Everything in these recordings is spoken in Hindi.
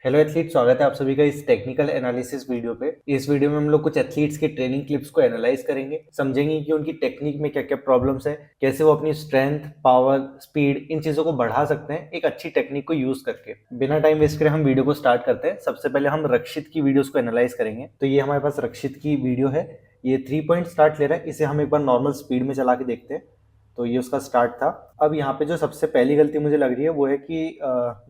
हेलो एथलीट, स्वागत है आप सभी का इस टेक्निकल एनालिसिस वीडियो पे। इस वीडियो में हम लोग कुछ एथलीट्स के ट्रेनिंग क्लिप्स को एनालाइज करेंगे, समझेंगे कि उनकी टेक्निक में क्या क्या प्रॉब्लम्स है, कैसे वो अपनी स्ट्रेंथ, पावर, स्पीड इन चीज़ों को बढ़ा सकते हैं एक अच्छी टेक्निक को यूज करके। बिना टाइम वेस्ट करे हम वीडियो को स्टार्ट करते हैं। सबसे पहले हम रक्षित की वीडियोस को एनालाइज करेंगे। तो ये हमारे पास रक्षित की वीडियो है। ये 3 पॉइंट स्टार्ट ले रहा है। इसे हम एक बार नॉर्मल स्पीड में चला के देखते हैं। तो ये उसका स्टार्ट था। अब यहाँ पे जो सबसे पहली गलती मुझे लग रही है वो है कि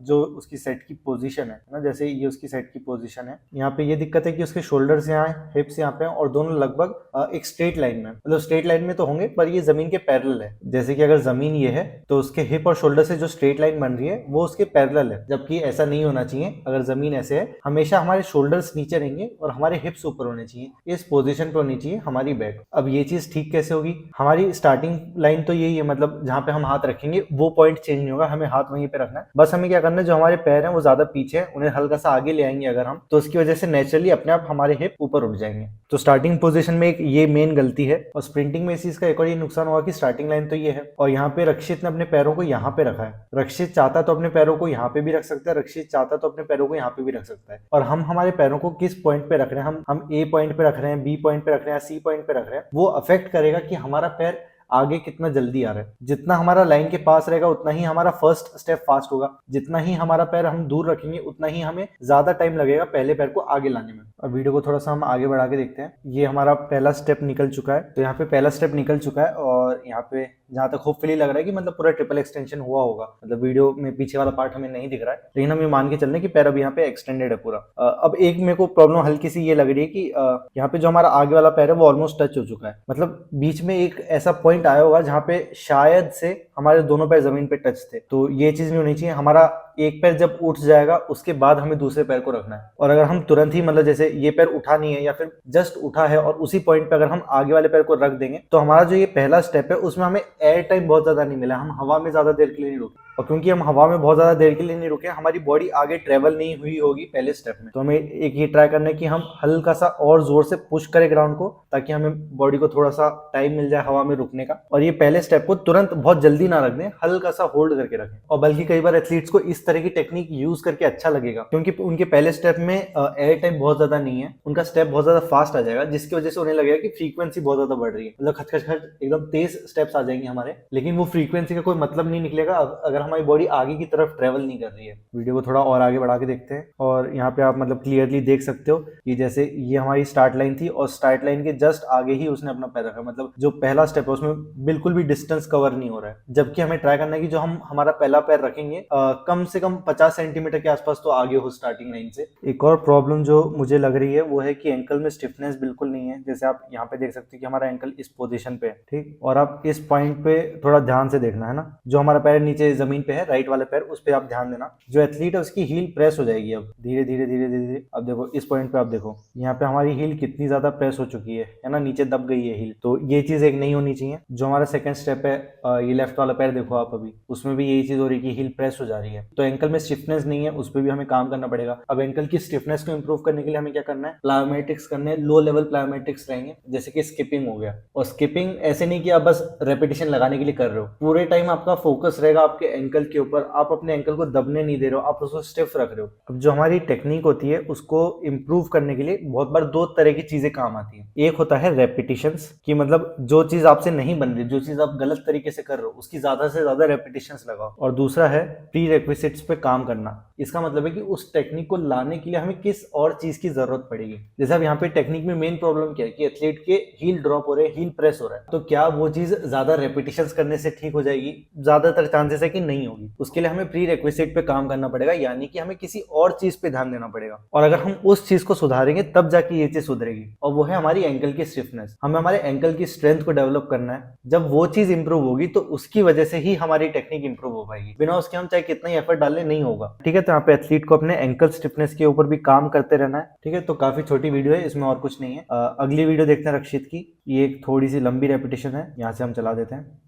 जो उसकी सेट की पोजीशन है ना, जैसे ये उसकी सेट की पोजीशन है, यहाँ पे ये दिक्कत है कि उसके शोल्डर्स यहाँ है, हिप्स यहाँ पे हैं और दोनों लगभग एक स्ट्रेट लाइन में, मतलब स्ट्रेट लाइन में तो होंगे पर ये जमीन के पैरेलल है। जैसे कि अगर जमीन ये है तो उसके हिप और शोल्डर से जो स्ट्रेट लाइन बन रही है वो उसके पैरेलल है, जबकि ऐसा नहीं होना चाहिए। अगर जमीन ऐसे है, हमेशा हमारे शोल्डर्स नीचे रहेंगे और हमारे हिप्स ऊपर होने चाहिए। इस पोजीशन पे होनी चाहिए हमारी बैक। अब ये चीज ठीक कैसे होगी? हमारी स्टार्टिंग लाइन तो यही है, मतलब जहाँ पे हम हाथ रखेंगे वो पॉइंट चेंज नहीं होगा, हमें हाथ वहीं पे रखना है। बस हमें क्या करना है, जो हमारे पैर हैं वो ज्यादा पीछे हैं, उन्हें हल्का सा आगे ले आएंगे अगर हम, तो उसकी वजह से नेचुरली अपने आप हमारे हिप ऊपर उठ जाएंगे। तो स्टार्टिंग पोजीशन में एक ये मेन गलती है। और स्प्रिंटिंग में इस चीज का एक और ये नुकसान होगा कि स्टार्टिंग लाइन तो ये है और यहाँ पे रक्षित ने अपने पैरों को यहाँ पे रखा है। रक्षित चाहता तो अपने पैरों को यहाँ पे भी रख सकता है, रक्षित चाहता तो अपने पैरों को यहाँ पे भी रख सकता है। और हम हमारे पैरों को किस पॉइंट पे रख रहे हैं, हम ए पॉइंट पे रख रहे हैं, बी पॉइंट पे रख रहे हैं, सी पॉइंट पे रख रहे हैं, वो अफेक्ट करेगा कि हमारा पैर आगे कितना जल्दी आ रहा है। जितना हमारा लाइन के पास रहेगा उतना ही हमारा फर्स्ट स्टेप फास्ट होगा। जितना ही हमारा पैर हम दूर रखेंगे उतना ही हमें ज्यादा टाइम लगेगा पहले पैर को आगे लाने में। और वीडियो को थोड़ा सा हम आगे बढ़ा के देखते हैं। ये हमारा पहला स्टेप निकल चुका है। तो यहाँ पे पहला स्टेप निकल चुका है और यहाँ पे जहां तक होपफुली लग रहा है कि मतलब पूरा ट्रिपल एक्सटेंशन हुआ होगा। मतलब वीडियो में पीछे वाला पार्ट हमें नहीं दिख रहा है, लेकिन हम ये मान के चल रहे हैं कि पैर अब यहाँ पे एक्सटेंडेड है पूरा। अब एक मेरे को प्रॉब्लम हल्की सी ये लग रही है कि यहाँ पे जो हमारा आगे वाला पैर है वो ऑलमोस्ट टच हो चुका है। मतलब बीच में एक ऐसा पॉइंट आया होगा जहाँ पे शायद से हमारे दोनों पैर जमीन पे टच थे। तो ये चीज नहीं होनी चाहिए। हमारा एक पैर जब उठ जाएगा उसके बाद हमें दूसरे पैर को रखना है। और अगर हम तुरंत ही, मतलब जैसे ये पैर उठा नहीं है या फिर जस्ट उठा है और उसी पॉइंट पे अगर हम आगे वाले पैर को रख देंगे तो हमारा जो ये पहला स्टेप है उसमें हमें एयर टाइम बहुत ज्यादा नहीं मिला। हम हवा में ज्यादा देर के लिए नहीं रुके, और क्योंकि हम हवा में बहुत ज्यादा देर के लिए नहीं रुके, हमारी बॉडी आगे ट्रेवल नहीं हुई होगी पहले स्टेप में। तो हमें एक ये ट्राई करना है कि हम हल्का सा और जोर से पुश करें ग्राउंड को, ताकि हमें बॉडी को थोड़ा सा टाइम मिल जाए हवा में रुकने का। और ये पहले स्टेप को तुरंत बहुत जल्दी ना रख दें, हल्का सा होल्ड करके रखें। और बल्कि कई बार एथलीट्स को इस तरह की टेक्निक यूज करके अच्छा लगेगा, क्योंकि उनके पहले स्टेप में एयर टाइम बहुत ज्यादा नहीं है, उनका स्टेप बहुत ज्यादा फास्ट आ जाएगा, जिसकी वजह से उन्हें लगेगा कि फ्रीक्वेंसी बहुत ज्यादा बढ़ रही है। मतलब खच खच खच एकदम तेज स्टेप्स आ जाएंगे हमारे, लेकिन वो फ्रीक्वेंसी का कोई मतलब नहीं निकलेगा अगर हमारी बॉडी आगे की तरफ ट्रेवल नहीं कर रही है। वीडियो को थोड़ा और आगे बढ़ा के देखते हैं और यहाँ पे आप मतलब क्लियरली देख सकते हो कि जैसे ये हमारी स्टार्ट लाइन थी और स्टार्ट लाइन के जस्ट आगे ही उसने अपना पैर रखा। मतलब जो पहला स्टेप है उसमें बिल्कुल भी डिस्टेंस कवर नहीं हो रहा है। जबकि हमें ट्राई करना है कि जो हम हमारा पहला पैर रखेंगे कम से कम 50 सेंटीमीटर के आसपास तो आगे हो स्टार्टिंग लाइन से। एक और प्रॉब्लम जो मुझे लग रही है वो है कि एंकल में स्टिफनेस बिल्कुल नहीं है। जैसे आप यहाँ पे देख सकते हैं कि हमारा एंकल इस पोजीशन पे है, ठीक। और आप इस पॉइंट पे थोड़ा ध्यान से देखना है ना, जो हमारा पैर नीचे जमीन पे है, राइट वाले पैर, उस पे आप ध्यान देना। जो एथलीट है उसकी हील प्रेस हो जाएगी अब धीरे धीरे धीरे धीरे धीरे। अब देखो इस पॉइंट पे, आप देखो यहाँ पे हमारी हील कितनी ज्यादा प्रेस हो चुकी है ना, नीचे दब गई है हील। तो ये चीज एक नहीं होनी चाहिए। जो हमारा सेकंड स्टेप है, ये लेफ्ट वाला पैर देखो आप, अभी उसमें भी यही चीज हो रही है कि हील प्रेस हो जा रही है। तो एंकल में स्टिफनेस नहीं है, उस पर भी हमें काम करना पड़ेगा। अब एंकल की स्टिफनेस को इंप्रूव करने के लिए हमें क्या करना है, प्लायोमेट्रिक्स करने हैं। लो लेवल प्लायोमेट्रिक्स रहेंगे, जैसे कि स्किपिंग हो गया। और स्किपिंग ऐसे नहीं कि आप बस रेपिटेशन लगाने के लिए कर रहे हो, पूरे टाइम आपका फोकस रहेगा आपके एंकल के ऊपर। आप अपने एंकल को दबने नहीं दे रहे हो, आप उसको स्टिफ रख रहे हो। अब जो हमारी टेक्निक होती है उसको इंप्रूव करने के लिए बहुत बार दो तरह की चीजें काम आती है। एक होता है रेपिटेशंस, कि मतलब जो चीज आपसे नहीं बन रही, जो चीज आप गलत तरीके से कर रहे हो, उसकी ज्यादा से ज्यादा रेपिटेशंस लगाओ। और दूसरा है प्री रिक्विजिट्स पे काम करना। इसका मतलब है कि उस टेक्निक को लाने के लिए हमें किस और चीज की जरूरत पड़ेगी। जैसे अब यहाँ पे टेक्निक में मेन प्रॉब्लम क्या है कि एथलीट के हील ड्रॉप हो रहे हैं, हील प्रेस हो रहा है। तो क्या वो चीज ज्यादा रेपिटेशंस करने से ठीक हो जाएगी? ज्यादातर चांसेस है कि नहीं होगी। उसके लिए हमें प्री रिक्विजिट पे काम करना पड़ेगा, यानी कि हमें किसी और चीज पे ध्यान देना पड़ेगा। और अगर हम उस चीज को सुधारेंगे तब जाके ये चीज सुधरेगी, और वो है हमारी एंकल की स्टिफनेस। हमें हमारे एंकल की स्ट्रेंथ को डेवलप करना है। जब वो चीज इंप्रूव होगी तो उसकी वजह से ही हमारी टेक्निक इंप्रूव हो पाएगी। बिना उसके हम चाहे कितना ही एफर्ट डालें नहीं होगा, ठीक है। तो यहाँ पे एथलीट को अपने एंकल स्टिफनेस के ऊपर भी काम करते रहना है, ठीक है। तो काफी छोटी वीडियो है, इसमें और कुछ नहीं है। अगली वीडियो देखते हैं रक्षित की। ये एक थोड़ी सी लंबी रेपिटेशन है, यहाँ से हम चला देते हैं।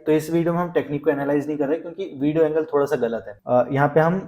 तो इस वीडियो में हम टेक्निक को एनालाइज नहीं कर रहे क्योंकि वीडियो एंगल थोड़ा सा गलत है। यहाँ पे हम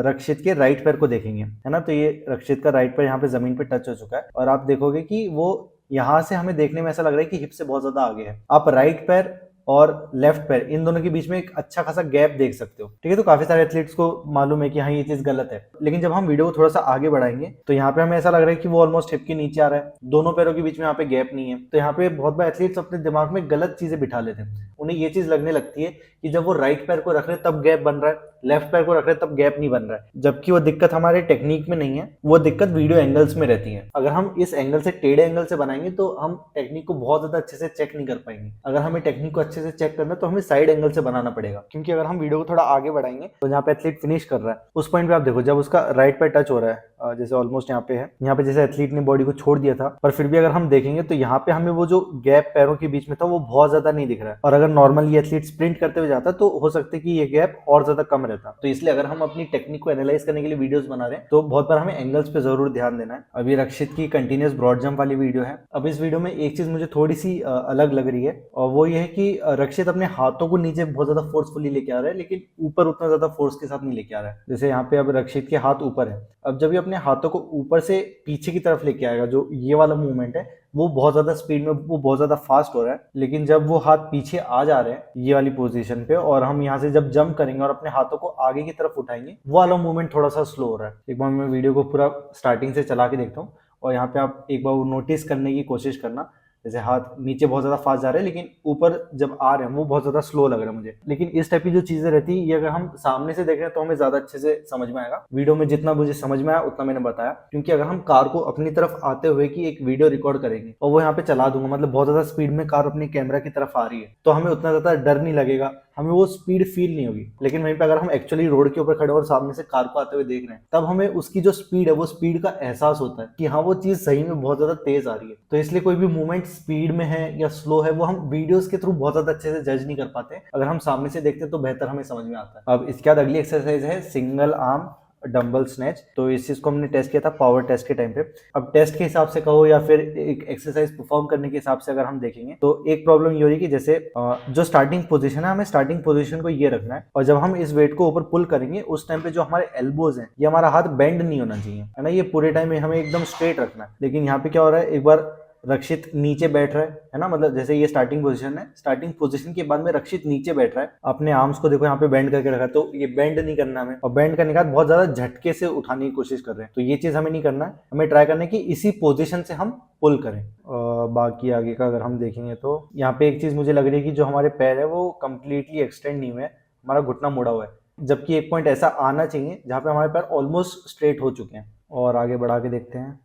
रक्षित के राइट पैर को देखेंगे, है ना। तो ये रक्षित का राइट पैर यहाँ पे जमीन पे टच हो चुका है और आप देखोगे कि वो यहाँ से हमें देखने में ऐसा लग रहा है कि हिप से बहुत ज्यादा आगे है। आप राइट पैर और लेफ्ट पैर, इन दोनों के बीच में एक अच्छा खासा गैप देख सकते हो। ठीक है, तो काफी सारे एथलीट्स को मालूम है कि हाँ ये चीज गलत है, लेकिन जब हम वीडियो को थोड़ा सा आगे बढ़ाएंगे तो यहाँ पे हमें ऐसा लग रहा है कि वो ऑलमोस्ट हिप के नीचे आ रहा है, दोनों पैरों के बीच में यहाँ पे गैप नहीं है। तो यहाँ पे बहुत बार एथलीट्स अपने दिमाग में गलत चीजें बिठा लेते हैं, उन्हें ये चीज लगने लगती है कि जब वो राइट पैर को रख रहे तब गैप बन रहा है, लेफ्ट पैर को रख रहे तब गैप नहीं बन रहा है, जबकि वो दिक्कत हमारे टेक्निक में नहीं है, वो दिक्कत वीडियो एंगल्स में रहती है। अगर हम इस एंगल से, टेढ़े एंगल से बनाएंगे तो हम टेक्निक को बहुत ज्यादा अच्छे से चेक नहीं कर पाएंगे। अगर हमें टेक्निक को अच्छे से चेक करना है तो हमें साइड एंगल से बनाना पड़ेगा, क्योंकि अगर हम वीडियो को थोड़ा आगे बढ़ाएंगे तो जहाँ पे एथलीट फिनिश कर रहा है उस पॉइंट पे आप देखो, जब उसका राइट पैर टच हो रहा है, जैसे ऑलमोस्ट यहाँ पे है, यहाँ पे जैसे एथलीट ने बॉडी को छोड़ दिया था, पर फिर भी अगर हम देखेंगे तो यहाँ पे हमें वो जो गैप पैरों के बीच में था वो बहुत ज्यादा नहीं दिख रहा है। और अगर नॉर्मली एथलीट स्प्रिंट करते हुए जाता तो हो सकता है कि ये गैप और ज्यादा कम रहता। तो इसलिए अगर हम अपनी टेक्निक को एनालाइज करने के लिए वीडियोस बना रहे हैं तो बहुत बार हमें एंगल्स पे जरूर ध्यान देना है। अभी रक्षित की कंटिन्यूस ब्रॉड जंप वाली वीडियो है। अब इस वीडियो में एक चीज मुझे थोड़ी सी अलग लग रही है, और वो ये है कि रक्षित अपने हाथों को नीचे बहुत ज्यादा फोर्सफुली लेके आ रहा है, लेकिन ऊपर उतना ज्यादा फोर्स के साथ नहीं लेके आ रहा है। जैसे यहाँ पे अब रक्षित के हाथ ऊपर है, अब जब ये अपने हाथों को ऊपर से पीछे की तरफ लेके आएगा, जो ये वाला मूवमेंट है वो बहुत ज्यादा स्पीड में, वो बहुत ज्यादा फास्ट हो रहा है, लेकिन जब वो हाथ पीछे आ जा रहे हैं ये वाली पोजीशन पे और हम यहाँ से जब जंप करेंगे और अपने हाथों को आगे की तरफ उठाएंगे, वो वाला मूवमेंट थोड़ा सा स्लो हो रहा है। एक बार मैं वीडियो को पूरा स्टार्टिंग से चला के देखता हूँ और यहाँ पे आप एक बार नोटिस करने की कोशिश करना, जैसे हाथ नीचे बहुत ज्यादा फास्ट जा रहे हैं लेकिन ऊपर जब आ रहे हैं वो बहुत ज्यादा स्लो लग रहा है मुझे। लेकिन इस टाइप की जो चीजें रहती है ये अगर हम सामने से देख रहे हैं तो हमें ज्यादा अच्छे से समझ में आएगा। वीडियो में जितना मुझे समझ में आया उतना मैंने बताया, क्योंकि अगर हम कार को अपनी तरफ आते हुए की एक वीडियो रिकॉर्ड करेंगे और वो यहाँ पे चला दूंगा, मतलब बहुत ज्यादा स्पीड में कार अपने कैमरा की तरफ आ रही है, तो हमें उतना ज्यादा डर नहीं लगेगा, हमें वो स्पीड फील नहीं होगी। लेकिन वहीं पे अगर हम एक्चुअली रोड के ऊपर खड़े और सामने से कार को आते हुए देख रहे हैं तब हमें उसकी जो स्पीड है वो स्पीड का एहसास होता है कि हाँ वो चीज सही में बहुत ज्यादा तेज आ रही है। तो इसलिए कोई भी मूवमेंट स्पीड में है या स्लो है वो हम वीडियोस के थ्रू बहुत ज्यादा अच्छे से जज नहीं कर पाते, अगर हम सामने से देखते हैं तो बेहतर हमें समझ में आता है। अब इसके बाद अगली एक्सरसाइज है सिंगल आर्म डंबल स्नैच। तो इस चीज को हमने टेस्ट किया था पावर टेस्ट के टाइम पे। अब टेस्ट के हिसाब से कहो या फिर एक एक्सरसाइज परफॉर्म करने के हिसाब से अगर हम देखेंगे तो एक प्रॉब्लम ये हो रही है कि जैसे जो स्टार्टिंग पोजीशन है, हमें स्टार्टिंग पोजीशन को ये रखना है और जब हम इस वेट को ऊपर पुल करेंगे उस टाइम पे जो हमारे एल्बोज हैं ये हमारा हाथ बेंड नहीं होना चाहिए, है ना, ये पूरे टाइम में हमें एकदम स्ट्रेट रखना है। लेकिन यहाँ पे क्या हो रहा है, एक बार रक्षित नीचे बैठ रहा है ना, मतलब जैसे ये स्टार्टिंग पोजीशन है, स्टार्टिंग पोजीशन के बाद में रक्षित नीचे बैठ रहा है, अपने आर्म्स को देखो यहाँ पे बेंड करके रखा है, तो ये बेंड नहीं करना हमें, और बेंड करने के बाद बहुत ज्यादा झटके से उठाने की कोशिश कर रहे हैं, तो ये चीज हमें नहीं करना है। हमें ट्राई करना है कि इसी पोजीशन से हम पुल करें। बाकी आगे का अगर हम देखेंगे तो यहाँ पे एक चीज मुझे लग रही है कि जो हमारे पैर है वो कंप्लीटली एक्सटेंड नहीं हुए, हमारा घुटना मुड़ा हुआ है, जबकि एक पॉइंट ऐसा आना चाहिए जहाँ पे हमारे पैर ऑलमोस्ट स्ट्रेट हो चुके हैं। और आगे बढ़ा के देखते हैं।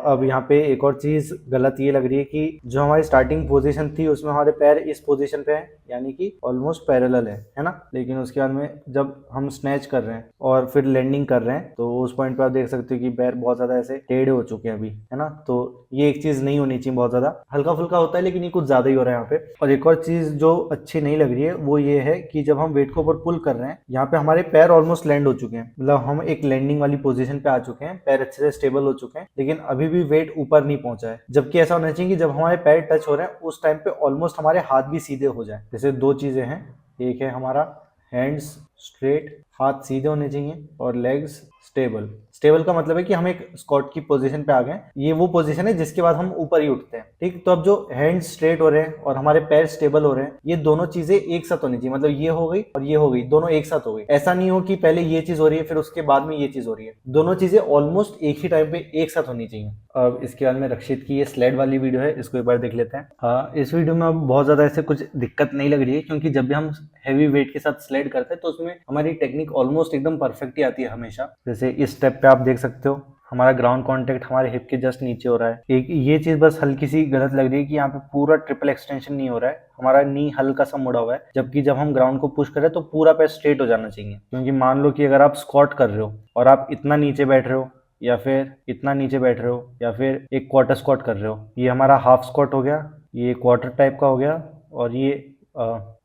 अब यहाँ पे एक और चीज़ गलत ये लग रही है कि जो हमारी स्टार्टिंग पोजीशन थी उसमें हमारे पैर इस पोजीशन पे हैं, यानी कि ऑलमोस्ट पैरेलल है ना, लेकिन उसके बाद में जब हम स्नैच कर रहे हैं और फिर लैंडिंग कर रहे हैं तो उस पॉइंट पे आप देख सकते हो कि पैर बहुत ज़्यादा ऐसे टेढ़े हो चुके हैं अभी, है ना। तो ये एक चीज़ नहीं होनी चाहिए, बहुत ज़्यादा हल्का फुल्का होता है लेकिन ये कुछ ज़्यादा ही हो रहा है यहाँ पे। और एक और चीज़ जो अच्छी नहीं लग रही है वो ये है कि जब हम वेट को ऊपर पुल कर रहे हैं यहाँ पे हमारे पैर ऑलमोस्ट लैंड हो चुके हैं, मतलब हम एक लैंडिंग वाली पोजीशन पे आ चुके हैं, पैर अच्छे से स्टेबल हो चुके हैं, लेकिन अभी भी वेट ऊपर नहीं पहुंचा है। जबकि ऐसा होना चाहिए कि जब हमारे पैर टच हो रहे हैं उस टाइम पे ऑलमोस्ट हमारे हाथ भी सीधे हो जाए। जैसे दो चीजें हैं, एक है हमारा हैंड्स स्ट्रेट, हाथ सीधे होने चाहिए, और लेग्स स्टेबल। स्टेबल का मतलब है कि हम एक स्क्वाट की पोजीशन पे आ गए, ये वो पोजीशन है जिसके बाद हम ऊपर ही उठते हैं, ठीक। तो अब जो हैंड स्ट्रेट हो रहे हैं और हमारे पैर स्टेबल हो रहे हैं, ये दोनों चीजें एक साथ होनी चाहिए, मतलब ये हो गई और ये हो गई, दोनों एक साथ हो गई। ऐसा नहीं हो कि पहले ये चीज हो रही है फिर उसके बाद में ये चीज हो रही है, दोनों चीजें ऑलमोस्ट एक ही टाइम पे एक साथ होनी चाहिए। अब इसके बाद में रक्षित की ये स्लेड वाली वीडियो है, इसको एक बार देख लेते हैं। हाँ, इस वीडियो में अब बहुत ज्यादा ऐसे कुछ दिक्कत नहीं लग रही है, क्योंकि जब भी हम हैवी वेट के साथ स्लेड करते हैं तो उसमें हमारी टेक्निक ऑलमोस्ट एकदम परफेक्ट ही आती है हमेशा। जैसे इस स्टेप पे आप देख सकते हो हमारा ग्राउंड कांटेक्ट हमारे हिप के जस्ट नीचे हो रहा है। एक ये चीज बस हल्की सी गलत लग रही है कि यहाँ पे पूरा ट्रिपल एक्सटेंशन नहीं हो रहा है, हमारा नी हल्का सा मुड़ा हुआ है, जबकि जब हम ग्राउंड को पुश करें तो पूरा पैर स्ट्रेट हो जाना चाहिए। क्योंकि मान लो कि अगर आप स्क्वाट कर रहे हो और आप इतना नीचे बैठ रहे हो या फिर इतना नीचे बैठ रहे हो या फिर एक क्वार्टर स्क्वाट कर रहे हो, ये हमारा हाफ स्क्वाट हो गया, ये क्वार्टर टाइप का हो गया, और ये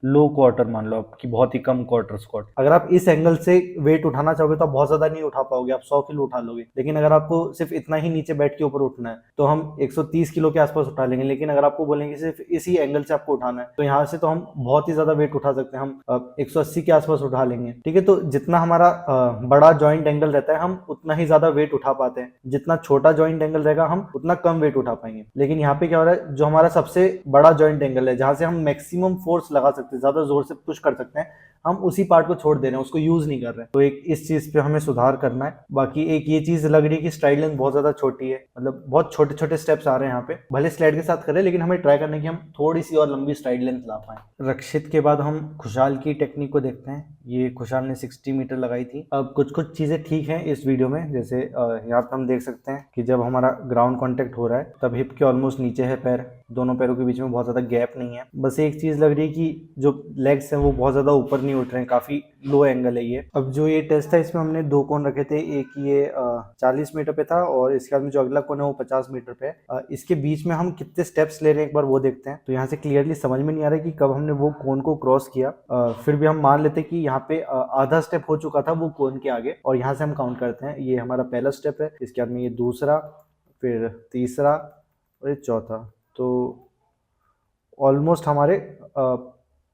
लो क्वार्टर मान लो आपकी, बहुत ही कम क्वार्टर स्क्वाट। अगर आप इस एंगल से वेट उठाना चाहोगे तो आप बहुत ज्यादा नहीं उठा पाओगे, आप 100 किलो उठा लोगे। लेकिन अगर आपको सिर्फ इतना ही नीचे बैठ के ऊपर उठना है तो हम 130 किलो के आसपास उठा लेंगे। लेकिन अगर आपको बोलेंगे सिर्फ इसी एंगल से आपको उठाना है तो यहाँ से तो हम बहुत ही ज्यादा वेट उठा सकते हैं, हम 180 के आसपास उठा लेंगे। ठीक है, तो जितना हमारा बड़ा जॉइंट एंगल रहता है हम उतना ही ज्यादा वेट उठा पाते हैं, जितना छोटा जॉइंट एंगल रहेगा हम उतना कम वेट उठा पाएंगे। लेकिन यहाँ पे क्या हो रहा है, जो हमारा सबसे बड़ा जॉइंट एंगल है जहां से हम मैक्सिमम फोर्स लगा सकते हैं, ज्यादा जोर से पुश कर सकते हैं, हम उसी पार्ट को छोड़ दे रहे हैं, उसको यूज नहीं कर रहे हैं। तो एक इस चीज पे हमें सुधार करना है। बाकी एक ये चीज लग रही है कि स्ट्राइड लेंथ बहुत ज्यादा छोटी है, मतलब बहुत छोटे छोटे स्टेप्स आ रहे हैं यहाँ पे, भले स्लाइड के साथ करें लेकिन हमें ट्राई करना है कि हम थोड़ी सी और लंबी स्ट्राइड लेंथ ला पाए। रक्षित के बाद हम खुशहाल की टेक्निक को देखते हैं। ये खुशहाल ने 60 मीटर लगाई थी। अब कुछ चीजें ठीक हैं इस वीडियो में, जैसे यहाँ पे हम देख सकते हैं कि जब हमारा ग्राउंड कांटेक्ट हो रहा है तब हिप के ऑलमोस्ट नीचे है पैर, दोनों पैरों के बीच में बहुत ज्यादा गैप नहीं है। बस एक चीज लग रही है कि जो लेग्स हैं वो बहुत ज्यादा ऊपर नहीं उठ रहे हैं, काफी लो एंगल है ये। अब जो ये टेस्ट था इसमें हमने 2 कोन रखे थे, एक ये 40 मीटर पे था और इसके बाद में जो अगला कोन है वो 50 मीटर पे है। इसके बीच में हम कितने स्टेप्स ले रहे हैं एक बार वो देखते हैं। तो यहाँ से क्लियरली समझ में नहीं आ रहा है कि कब हमने वो कोन को क्रॉस किया। फिर भी हम मान लेते हैं कि यहाँ पे आधा स्टेप हो चुका था वो कोन के आगे, और यहाँ से हम काउंट करते हैं। ये हमारा पहला स्टेप है, इसके बाद में ये दूसरा, फिर तीसरा और ये चौथा। तो ऑलमोस्ट हमारे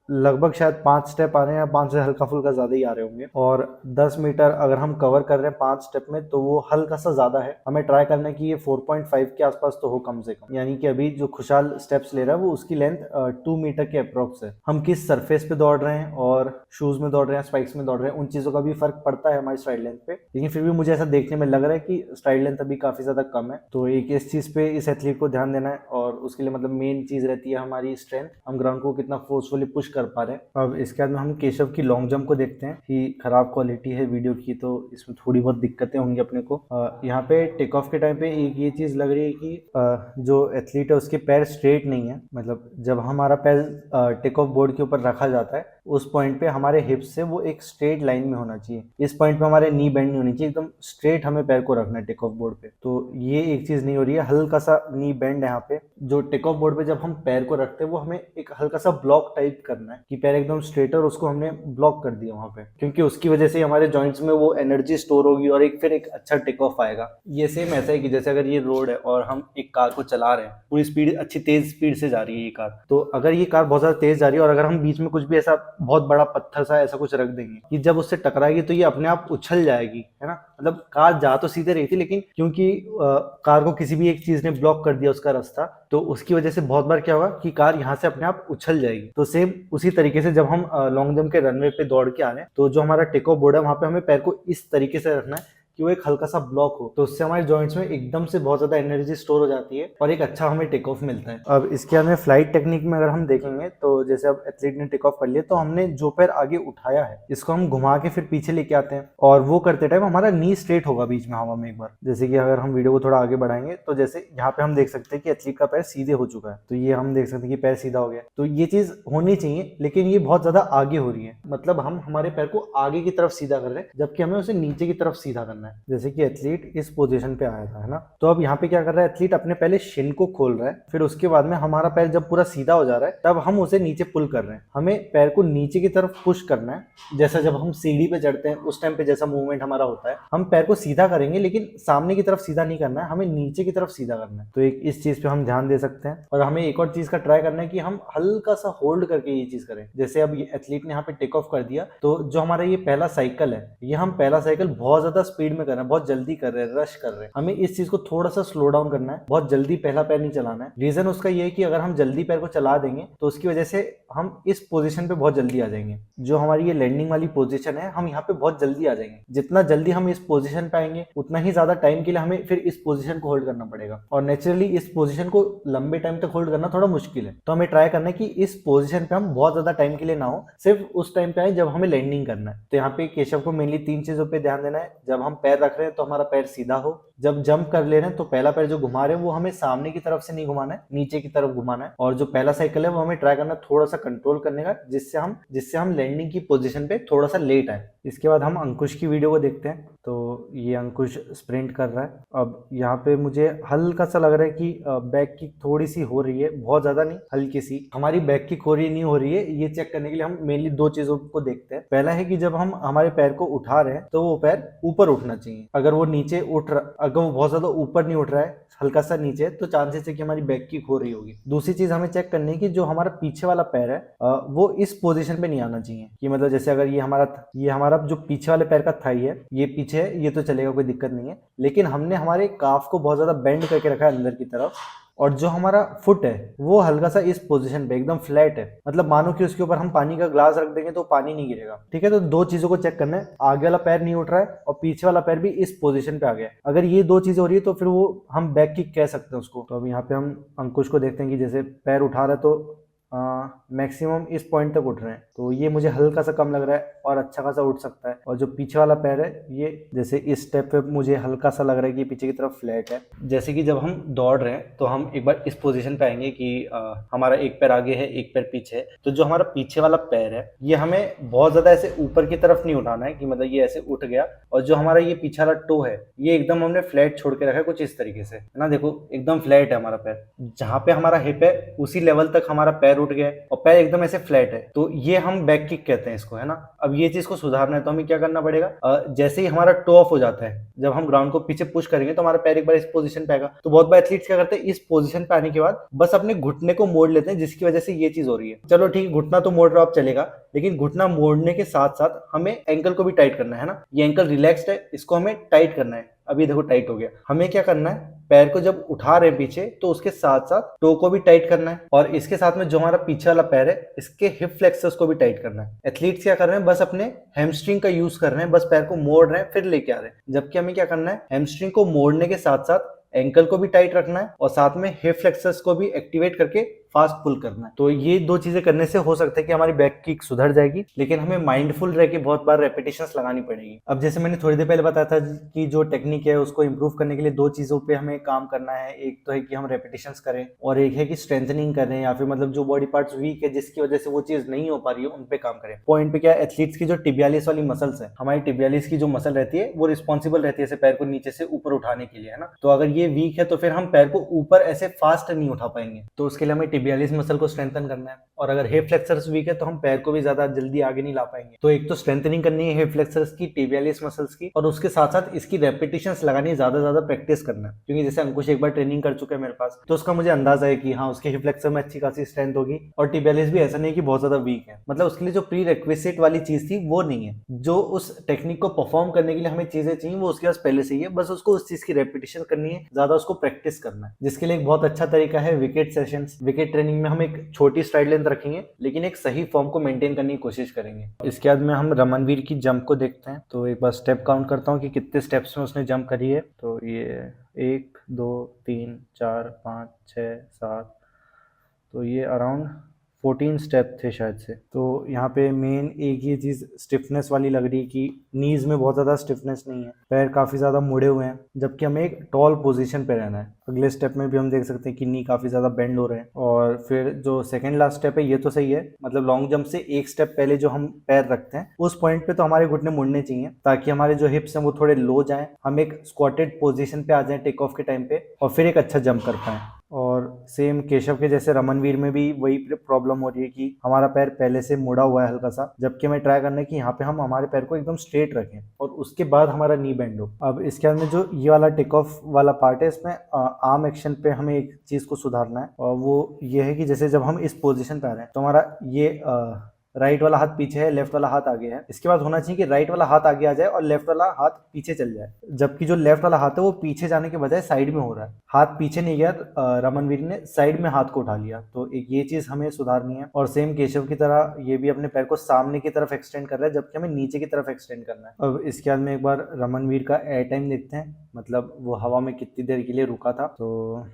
लगभग शायद 5 स्टेप आ रहे हैं, 5 से हल्का फुल्का ज्यादा ही आ रहे होंगे। और 10 मीटर अगर हम कवर कर रहे हैं 5 स्टेप में तो वो हल्का सा ज्यादा है। हमें ट्राई करना है कि ये 4.5 के आसपास तो हो कम से कम, यानी कि अभी जो खुशहाल स्टेप्स ले रहा है वो उसकी लेंथ 2 मीटर के अप्रोक्स है। हम किस सरफेस पे दौड़ रहे हैं और शूज में दौड़ रहे हैं, स्पाइक्स में दौड़ रहे हैं, उन चीजों का भी फर्क पड़ता है हमारी स्ट्राइड लेंथ पे। लेकिन फिर भी मुझे ऐसा देखने में लग रहा है कि स्ट्राइड लेंथ अभी काफी ज्यादा कम है। तो एक इस चीज पे इस एथलीट को ध्यान देना है, और उसके लिए मतलब मेन चीज रहती है हमारी स्ट्रेंथ, हम ग्राउंड को कितना फोर्सफुली पुश कर पा रहे हैं। अब इसके बाद में हम केशव की लॉन्ग जंप को देखते हैं कि खराब क्वालिटी है वीडियो की तो इसमें थोड़ी बहुत दिक्कतें होंगी अपने को। यहाँ पे टेक ऑफ के टाइम पे एक ये चीज लग रही है कि जो एथलीट है उसके पैर स्ट्रेट नहीं है, मतलब जब हमारा पैर टेक ऑफ बोर्ड के ऊपर रखा जाता है उस पॉइंट पे हमारे हिप्स से वो एक स्ट्रेट लाइन में होना चाहिए। इस पॉइंट पे हमारे नी बेंड नहीं होनी चाहिए, एकदम स्ट्रेट हमें पैर को रखना है टेक ऑफ बोर्ड पे। तो ये एक चीज नहीं हो रही है, हल्का सा नी बेंड है यहाँ पे। जो टेक ऑफ बोर्ड पे जब हम पैर को रखते हैं वो हमें एक हल्का सा ब्लॉक टाइप करना है कि पैर एकदम स्ट्रेट, और उसको हमने ब्लॉक कर दिया वहां पे, क्योंकि उसकी वजह से हमारे जॉइंट्स में वो एनर्जी स्टोर होगी और फिर एक अच्छा टेक ऑफ आएगा। ये सेम ऐसा है कि जैसे अगर ये रोड है और हम एक कार को चला रहे हैं, पूरी स्पीड अच्छी तेज स्पीड से जा रही है ये कार, तो अगर ये कार बहुत ज्यादा तेज जा रही है और अगर हम बीच में कुछ भी ऐसा बहुत बड़ा पत्थर सा ऐसा कुछ रख देंगे कि जब उससे टकराएगी तो ये अपने आप उछल जाएगी, है ना। मतलब कार जा तो सीधे रही थी लेकिन क्योंकि कार को किसी भी एक चीज ने ब्लॉक कर दिया उसका रास्ता, तो उसकी वजह से बहुत बार क्या होगा कि कार यहाँ से अपने आप उछल जाएगी। तो सेम उसी तरीके से जब हम लॉन्ग जंप के रनवे पे दौड़ के आ रहे हैं तो जो हमारा टेक ऑफ बोर्ड है वहां पे हमें पैर को इस तरीके से रखना है कि वो एक हल्का सा ब्लॉक हो, तो उससे हमारे जॉइंट्स में एकदम से बहुत ज्यादा एनर्जी स्टोर हो जाती है और एक अच्छा हमें टेक ऑफ मिलता है। अब इसके बाद में फ्लाइट टेक्निक में अगर हम देखेंगे तो जैसे अब एथलीट ने टेक ऑफ कर लिया तो हमने जो पैर आगे उठाया है इसको हम घुमा के फिर पीछे लेके आते हैं, और वो करते टाइम हमारा नी स्ट्रेट होगा बीच में हवा में एक बार। जैसे कि अगर हम वीडियो को थोड़ा आगे बढ़ाएंगे तो जैसे यहाँ पे हम देख सकते हैं कि एथलीट का पैर सीधे हो चुका है, तो ये हम देख सकते हैं कि पैर सीधा हो गया। तो ये चीज होनी चाहिए लेकिन ये बहुत ज्यादा आगे हो रही है, मतलब हम हमारे पैर को आगे की तरफ सीधा कर रहे हैं जबकि हमें उसे नीचे की तरफ सीधा करना है। जैसे कि एथलीट इस पोजीशन पे आया था, है ना। तो अब यहाँ पे क्या कर रहा है एथलीट, अपने पहले शिन को खोल रहा है, फिर उसके बाद में हमारा पैर जब पूरा सीधा हो जा रहा है तब हम उसे नीचे पुल कर रहे हैं। हमें पैर को नीचे की तरफ पुश करना है, जैसा जब हम सीढ़ी पे चढ़ते हैं उस टाइम पे जैसा मूवमेंट हमारा होता है। हम पैर को सीधा करेंगे लेकिन सामने की तरफ सीधा नहीं करना है, हमें नीचे की तरफ सीधा करना है। तो एक इस चीज पे हम ध्यान दे सकते हैं। और हमें एक और चीज का ट्राई करना है कि हम हल्का सा होल्ड करके ये चीज करें। जैसे अब एथलीट ने यहाँ पे टेक ऑफ कर दिया तो जो हमारा ये पहला साइकिल है, ये हम पहला साइकिल बहुत ज्यादा स्पीड में कर रहे हैं, बहुत जल्दी कर रहे हैं, रश कर रहे हैं। हमें इस चीज को थोड़ा सा स्लो डाउन करना है, बहुत जल्दी पहला पैर नहीं चलाना है। रीजन उसका ये है कि अगर हम जल्दी पैर को चला देंगे तो उसकी वजह से हम इस पोजीशन पे बहुत जल्दी आ जाएंगे। जो हमारी ये लैंडिंग वाली पोजीशन है हम यहाँ पे बहुत जल्दी आ जाएंगे। जितना जल्दी हम इस पोजीशन पे आएंगे उतना ही ज्यादा टाइम के लिए हमें फिर इस पोजीशन को होल्ड करना पड़ेगा, और नेचुरली इस पोजीशन को लंबे टाइम तक होल्ड करना थोड़ा मुश्किल है। तो हमें ट्राई करना है कि इस पोजीशन पे हम बहुत ज्यादा टाइम के लिए ना हो, सिर्फ उस टाइम पे आए जब हमें लैंडिंग करना है। तो यहाँ पे केशव को मेनली 3 चीजों पे ध्यान देना है। जब हम पैर रख रहे हैं तो हमारा पैर सीधा हो, जब जंप कर ले रहे हैं तो पहला पैर जो घुमा रहे हैं वो हमें सामने की तरफ से नहीं घुमाना है, नीचे की तरफ घुमाना है। और जो पहला साइकिल है वो हमें ट्राई करना थोड़ा सा कंट्रोल करने का, जिससे हम लैंडिंग की पोजीशन पे थोड़ा सा लेट आए। इसके बाद हम अंकुश की वीडियो को देखते हैं। तो ये अंकुश स्प्रिंट कर रहा है। अब यहाँ पे मुझे हल्का सा लग रहा है कि बैक किक थोड़ी सी हो रही है, बहुत ज्यादा नहीं, हल्की सी। हमारी बैक किक हो रही नहीं हो रही है, ये चेक करने के लिए हम मेनली दो चीजों को देखते हैं। पहला है कि जब हम हमारे पैर को उठा रहे हैं तो वो पैर ऊपर उठना चाहिए। अगर वो नीचे अगर वो बहुत ज्यादा ऊपर नहीं उठ रहा है, हल्का सा नीचे, तो चांसेस है कि हमारी बैक किक हो रही होगी। दूसरी चीज हमें चेक करनी है कि जो हमारा पीछे वाला पैर है वो इस पोजीशन पे नहीं आना चाहिए। कि मतलब जैसे अगर ये हमारा जो पीछे वाले पैर का थाई है ये पीछे है, ये तो चलेगा, कोई दिक्कत नहीं है। लेकिन हमने हमारे काफ को बहुत ज्यादा बेंड करके रखा है अंदर की तरफ, और जो हमारा फुट है वो हल्का सा इस पोजीशन पे एकदम फ्लैट है। मतलब मानो कि उसके ऊपर हम पानी का ग्लास रख देंगे तो पानी नहीं गिरेगा। ठीक है, तो दो चीजों को चेक करना है, आगे वाला पैर नहीं उठ रहा है और पीछे वाला पैर भी इस पोजीशन पे आ गया है। अगर ये दो चीजें हो रही है तो फिर वो हम बैक किक कह सकते हैं उसको। तो अब यहाँ पे हम अंकुश को देखते हैं कि जैसे पैर उठा रहा है तो मैक्सिमम इस पॉइंट तक उठ रहे हैं, तो ये मुझे हल्का सा कम लग रहा है और अच्छा खासा उठ सकता है। और जो पीछे वाला पैर है ये जैसे इस स्टेप पे मुझे हल्का सा लग रहा है कि पीछे की तरफ फ्लैट है। जैसे कि जब हम दौड़ रहे हैं तो हम एक बार इस पोजीशन पे आएंगे कि हमारा एक पैर आगे है एक पैर पीछे है। तो जो हमारा पीछे वाला पैर है ये हमें बहुत ज्यादा ऐसे ऊपर की तरफ नहीं उठाना है कि मतलब ये ऐसे उठ गया, और जो हमारा ये पीछे वाला टो है ये एकदम हमने फ्लैट छोड़ के रखा है कुछ इस तरीके से, है ना। देखो एकदम फ्लैट है हमारा पैर, जहां पे हमारा हिप है उसी लेवल तक हमारा पैर उठ गया और पैर एकदम ऐसे फ्लैट है, तो ये हम बैक किक कहते हैं इसको, है ना। अब ये चीज को सुधारना है तो हमें क्या करना पड़ेगा, जैसे ही हमारा टो ऑफ हो जाता है, जब हम ग्राउंड को पीछे पुश करेंगे तो हमारा पैर एक बार इस पोजीशन पे आएगा। तो बहुत बार एथलीट्स क्या करते हैं, इस पोजीशन पे आने के बाद बस अपने घुटने को मोड़ लेते हैं, जिसकी वजह से ये चीज हो रही है। चलो ठीक है, घुटना तो मोड़ रहा आप चलेगा, लेकिन घुटना मोड़ने के साथ साथ हमें एंकल को भी टाइट करना है ना। ये एंकल रिलैक्स्ड है, इसको हमें टाइट करना है। अभी देखो टाइट हो गया। हमें क्या करना है, पैर को जब उठा रहे हैं पीछे तो उसके साथ साथ टो को भी टाइट करना है, और इसके साथ में जो हमारा पीछे वाला पैर है इसके हिप फ्लेक्सर्स को भी टाइट करना है। एथलीट्स क्या कर रहे हैं, बस अपने हैमस्ट्रिंग का यूज कर रहे हैं, बस पैर को मोड़ रहे हैं फिर लेके आ रहे हैं। जबकि हमें क्या करना है, हैमस्ट्रिंग को मोड़ने के साथ साथ एंकल को भी टाइट रखना है और साथ में हिप फ्लेक्सर्स को भी एक्टिवेट करके फास्ट पुल करना है। तो ये दो चीजें करने से हो सकता है कि हमारी बैक किक सुधर जाएगी, लेकिन हमें माइंडफुल रह के बहुत बार रेपिटेशंस लगानी पड़ेगी। अब जैसे मैंने थोड़ी देर पहले बताया था कि जो टेक्निक है उसको इंप्रूव करने के लिए दो चीजों पे हमें काम करना है। एक तो है कि हम रेपिटेशंस करें, और एक है कि स्ट्रेंथनिंग करें, या फिर मतलब जो बॉडी पार्ट्स वीक है जिसकी वजह से वो चीज नहीं हो पा रही है उन पे काम करें। पॉइंट पे क्या, एथलीट्स की जो टिबियालिस वाली मसल्स है, हमारी टिबियालिस की जो मसल रहती है वो रिस्पॉन्सिबल रहती है पैर को नीचे से ऊपर उठाने के लिए, है ना। तो अगर ये वीक है तो फिर हम पैर को ऊपर ऐसे फास्ट नहीं उठा पाएंगे, तो उसके लिए हमें टिबियालिस मसल को स्ट्रेंथन करना है। और अगर हिप फ्लेक्सर्स वीक है तो हम पैर को भी ज्यादा जल्दी आगे नहीं ला पाएंगे। तो एक तो स्ट्रेंथनिंग करनी है हिप फ्लेक्सर्स की, टिबियालिस मसल्स की, और उसके साथ साथ इसकी रेपिटेशंस लगानी है, ज्यादा प्रैक्टिस करना है। क्योंकि जैसे अंकुश एक बार ट्रेनिंग कर चुका है मेरे पास, तो उसका मुझे अंदाजा है कि हाँ उसके हिप फ्लेक्सर में अच्छी खासी स्ट्रेंथ होगी, और टिबियालिस भी ऐसा नहीं कि बहुत ज्यादा वीक है। मतलब उसके लिए जो प्री रिक्विजिट वाली चीज थी वो नहीं है। जो उस टेक्निक को परफॉर्म करने के लिए हमें चीजें चाहिए वो उसके पास पहले से ही है, बस उसको उस चीज की रेपिटेशन करनी है, ज्यादा उसको प्रैक्टिस करना है। जिसके लिए एक बहुत अच्छा तरीका है विकेट सेशंस। विकेट ट्रेनिंग में हम एक छोटी स्ट्राइड लेंथ रखेंगे, लेकिन एक सही फॉर्म को मेंटेन करने की कोशिश करेंगे। इसके बाद में हम रमनवीर की जंप को देखते हैं। तो एक बार स्टेप काउंट करता हूँ कि कितने स्टेप्स में उसने जंप करी है। तो ये 1 2 3 4 5 6 7, तो ये अराउंड 14 स्टेप थे शायद से। तो यहाँ पे मेन एक ये चीज़ स्टिफनेस वाली लग रही है कि नीज में बहुत ज़्यादा स्टिफनेस नहीं है, पैर काफ़ी ज़्यादा मुड़े हुए हैं, जबकि हमें एक टॉल पोजीशन पे रहना है। अगले स्टेप में भी हम देख सकते हैं कि नी काफ़ी ज़्यादा बेंड हो रहे हैं। और फिर जो सेकंड लास्ट स्टेप है ये तो सही है, मतलब लॉन्ग जंप से एक स्टेप पहले जो हम पैर रखते हैं उस पॉइंट पे तो हमारे घुटने मुड़ने चाहिए, ताकि हमारे जो हिप्स हैं वो थोड़े लो जाएं, हम एक स्क्वाटेड पोजीशन पे आ जाएं टेक ऑफ के टाइम पे, और फिर एक अच्छा जंप कर पाएं। और सेम केशव के जैसे रमनवीर में भी वही प्रॉब्लम हो रही है कि हमारा पैर पहले से मुड़ा हुआ है हल्का सा, जबकि हमें ट्राई करना है कि यहाँ पे हम हमारे पैर को एकदम स्ट्रेट रखें और उसके बाद हमारा नी बेंड हो। अब इसके अंदर जो ये वाला टेक ऑफ वाला पार्ट है, इसमें आर्म एक्शन पे हमें एक चीज को सुधारना है, और वो ये है कि जैसे जब हम इस पोजिशन पे आ रहे हैं तो हमारा ये राइट वाला हाथ पीछे है, लेफ्ट वाला हाथ आगे है। इसके बाद होना चाहिए कि राइट वाला हाथ आगे आ जाए और लेफ्ट वाला हाथ पीछे चल जाए, जबकि जो लेफ्ट वाला हाथ है वो पीछे जाने के बजाय साइड में हो रहा है। हाथ पीछे नहीं गया, रमनवीर ने साइड में हाथ को उठा लिया। तो एक ये चीज हमें सुधारनी है। और सेम केशव की तरह ये भी अपने पैर को सामने की तरफ एक्सटेंड कर रहा है, जबकि हमें नीचे की तरफ एक्सटेंड करना है। अब इसके बाद में एक बार रमनवीर का एयर टाइम देखते हैं, मतलब वो हवा में कितनी देर के लिए रुका था। तो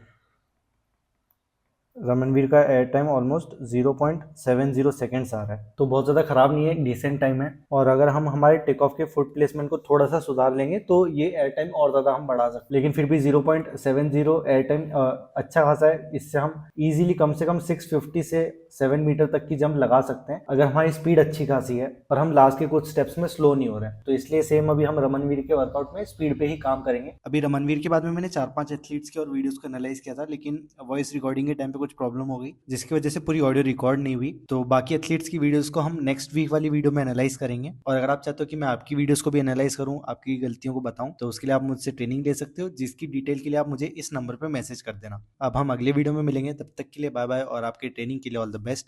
रमनवीर का एयर टाइम ऑलमोस्ट 0.70 सेकेंड्स आ रहा है, तो बहुत ज़्यादा खराब नहीं है, एक डिसेंट टाइम है। और अगर हम हमारे टेक ऑफ के फुट प्लेसमेंट को थोड़ा सा सुधार लेंगे तो ये एयर टाइम और ज़्यादा हम बढ़ा सकते हैं, लेकिन फिर भी 0.70 एयर टाइम अच्छा खासा है। इससे हम इजीली कम से कम 650 से 7 मीटर तक की जंप लगा सकते हैं अगर हमारी स्पीड अच्छी खासी है और हम लास्ट के कुछ स्टेप्स में स्लो नहीं हो रहे हैं। तो इसलिए सेम अभी हम रमनवीर के वर्कआउट में स्पीड पे ही काम करेंगे। अभी रमनवीर के बाद में मैंने 4-5 एथलीट्स के और वीडियोस को एनालाइज किया था, लेकिन वॉइस रिकॉर्डिंग के टाइम पे कुछ प्रॉब्लम हो गई जिसकी वजह से पूरी ऑडियो रिकॉर्ड नहीं हुई। तो बाकी एथलीट्स की वीडियोस को हम नेक्स्ट वीक वाली वीडियो में एनालाइज करेंगे। और अगर आप चाहते हो कि मैं आपकी वीडियोस को भी एनालाइज करूं, आपकी गलतियों को बताऊं, तो उसके लिए आप मुझसे ट्रेनिंग ले सकते हो, जिसकी डिटेल के लिए आप मुझे इस नंबर पर मैसेज कर देना। अब हम अगले वीडियो में मिलेंगे, तब तक के लिए बाय बाय और आपके ट्रेनिंग के लिए ऑल द बेस्ट।